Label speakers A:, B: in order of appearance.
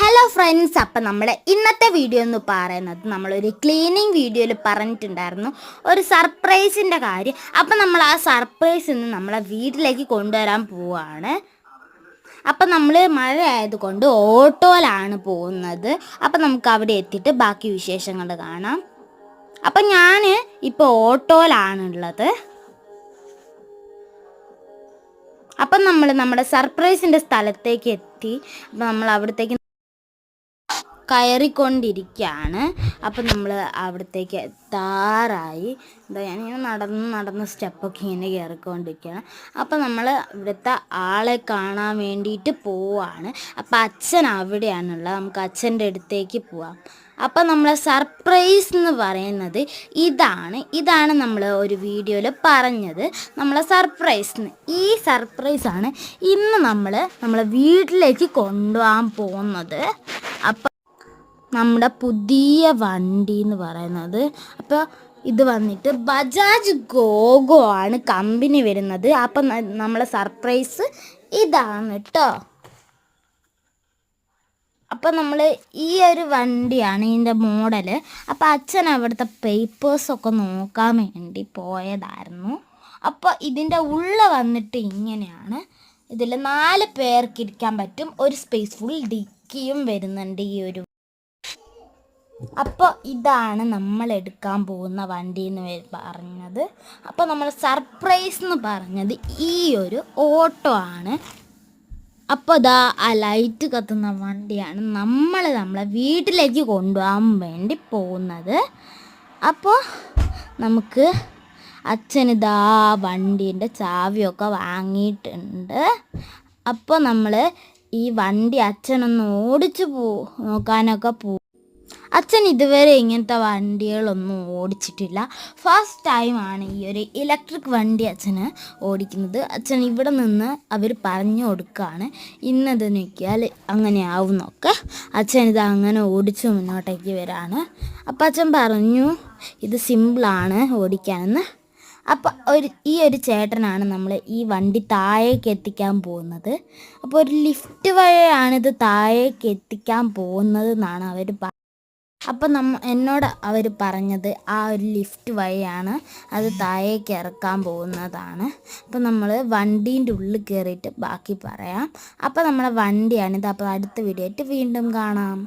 A: Hello friends, അപ്പം നമ്മുടെ ഇന്നത്തെ വീഡിയോ എന്ന് പറയുന്നത് നമ്മളൊരു ക്ലീനിങ് വീഡിയോയിൽ പറഞ്ഞിട്ടുണ്ടായിരുന്നു ഒരു സർപ്രൈസിൻ്റെ കാര്യം. അപ്പം നമ്മൾ ആ സർപ്രൈസ് ഇന്ന് നമ്മളെ വീട്ടിലേക്ക് കൊണ്ടുവരാൻ പോവുകയാണ്. അപ്പം നമ്മൾ മഴ ആയതുകൊണ്ട് ഓട്ടോയിലാണ് പോകുന്നത്. അപ്പം നമുക്ക് അവിടെ എത്തിയിട്ട് ബാക്കി വിശേഷങ്ങൾ കാണാം. അപ്പം ഞാൻ ഇപ്പോൾ ഓട്ടോയിലാണുള്ളത്. അപ്പം നമ്മൾ നമ്മുടെ സർപ്രൈസിൻ്റെ സ്ഥലത്തേക്ക് എത്തി. അപ്പം നമ്മൾ അവിടത്തേക്ക് കയറിക്കൊണ്ടിരിക്കുകയാണ്. അപ്പം നമ്മൾ അവിടത്തേക്ക് എത്താറായി. എന്താ ഞാനിങ്ങനെ നടന്ന് സ്റ്റെപ്പൊക്കെ ഇങ്ങനെ കയറിക്കൊണ്ടിരിക്കുകയാണ്. അപ്പം നമ്മൾ ഇവിടുത്തെ ആളെ കാണാൻ വേണ്ടിയിട്ട് പോവാണ്. അപ്പം അച്ഛൻ അവിടെയാണുള്ളത്. നമുക്ക് അച്ഛൻ്റെ അടുത്തേക്ക് പോവാം. അപ്പം നമ്മളെ സർപ്രൈസ് എന്ന് പറയുന്നത് ഇതാണ് നമ്മൾ ഒരു വീഡിയോയിൽ പറഞ്ഞത് നമ്മളെ സർപ്രൈസ്. ഈ സർപ്രൈസാണ് ഇന്ന് നമ്മളെ വീട്ടിലേക്ക് കൊണ്ടുപോകാൻ പോകുന്നത്. അപ്പം നമ്മുടെ പുതിയ വണ്ടി എന്ന് പറയുന്നത്, അപ്പോൾ ഇത് വന്നിട്ട് ബജാജ് ഗോഗോ ആണ് കമ്പനി വരുന്നത്. അപ്പം നമ്മളെ സർപ്രൈസ് ഇതാണ് കേട്ടോ. അപ്പം നമ്മൾ ഈ ഒരു വണ്ടിയാണ് ഇതിൻ്റെ മോഡല്. അപ്പം അച്ഛൻ അവിടുത്തെ പേപ്പേഴ്സൊക്കെ നോക്കാൻ വേണ്ടി പോയതായിരുന്നു. അപ്പോൾ ഇതിൻ്റെ ഉള്ളിൽ വന്നിട്ട് ഇങ്ങനെയാണ്. ഇതിൽ 4 പേർക്ക് ഇരിക്കാൻ പറ്റും. ഒരു സ്പേസ് ഫുൾ ഡിക്കിയും വരുന്നുണ്ട് ഈ ഒരു. അപ്പോൾ ഇതാണ് നമ്മൾ എടുക്കാൻ പോകുന്ന വണ്ടി എന്ന് പറഞ്ഞത്. അപ്പോൾ നമ്മൾ സർപ്രൈസ് എന്ന് പറഞ്ഞത് ഈ ഒരു ഓട്ടോ ആണ്. അപ്പോൾ ഇതാ ആ ലൈറ്റ് കത്തുന്ന വണ്ടിയാണ് നമ്മളെ വീട്ടിലേക്ക് കൊണ്ടുപോകാൻ വേണ്ടി പോകുന്നത്. അപ്പോൾ നമുക്ക് അച്ഛനിതാ വണ്ടീൻ്റെ ചാവിയൊക്കെ വാങ്ങിയിട്ടുണ്ട്. അപ്പോൾ നമ്മൾ ഈ വണ്ടി അച്ഛനൊന്ന് ഓടിച്ച് നോക്കാനൊക്കെ അച്ഛൻ ഇതുവരെ ഇങ്ങനത്തെ വണ്ടികളൊന്നും ഓടിച്ചിട്ടില്ല. ഫസ്റ്റ് ടൈമാണ് ഈ ഒരു ഇലക്ട്രിക് വണ്ടി അച്ഛന് ഓടിക്കുന്നത്. അച്ഛൻ ഇവിടെ നിന്ന് അവർ പറഞ്ഞു കൊടുക്കുകയാണ് ഇന്നത് നോക്കിയാൽ അങ്ങനെ ആവുന്നൊക്കെ. അച്ഛൻ ഇത് അങ്ങനെ ഓടിച്ച് മുന്നോട്ടേക്ക് വരാണ്. അപ്പം അച്ഛൻ പറഞ്ഞു ഇത് സിമ്പിളാണ് ഓടിക്കാനെന്ന്. അപ്പം ഈ ഒരു ചേട്ടനാണ് നമ്മൾ ഈ വണ്ടി താഴേക്ക് എത്തിക്കാൻ പോകുന്നത്. അപ്പോൾ ഒരു ലിഫ്റ്റ് വഴിയാണിത് താഴേക്ക് എത്തിക്കാൻ പോകുന്നത് എന്നാണ് അവർ അപ്പം എന്നോട് അവർ പറഞ്ഞത് ആ ഒരു ലിഫ്റ്റ് വഴിയാണ് അത് താഴേക്ക് ഇറക്കാൻ പോകുന്നതാണ്. അപ്പം നമ്മൾ വണ്ടീൻ്റെ ഉള്ളിൽ കയറിയിട്ട് ബാക്കി പറയാം. അപ്പം നമ്മളെ വണ്ടിയാണിത്. അപ്പോൾ അടുത്ത വീഡിയോ ആയിട്ട് വീണ്ടും കാണാം.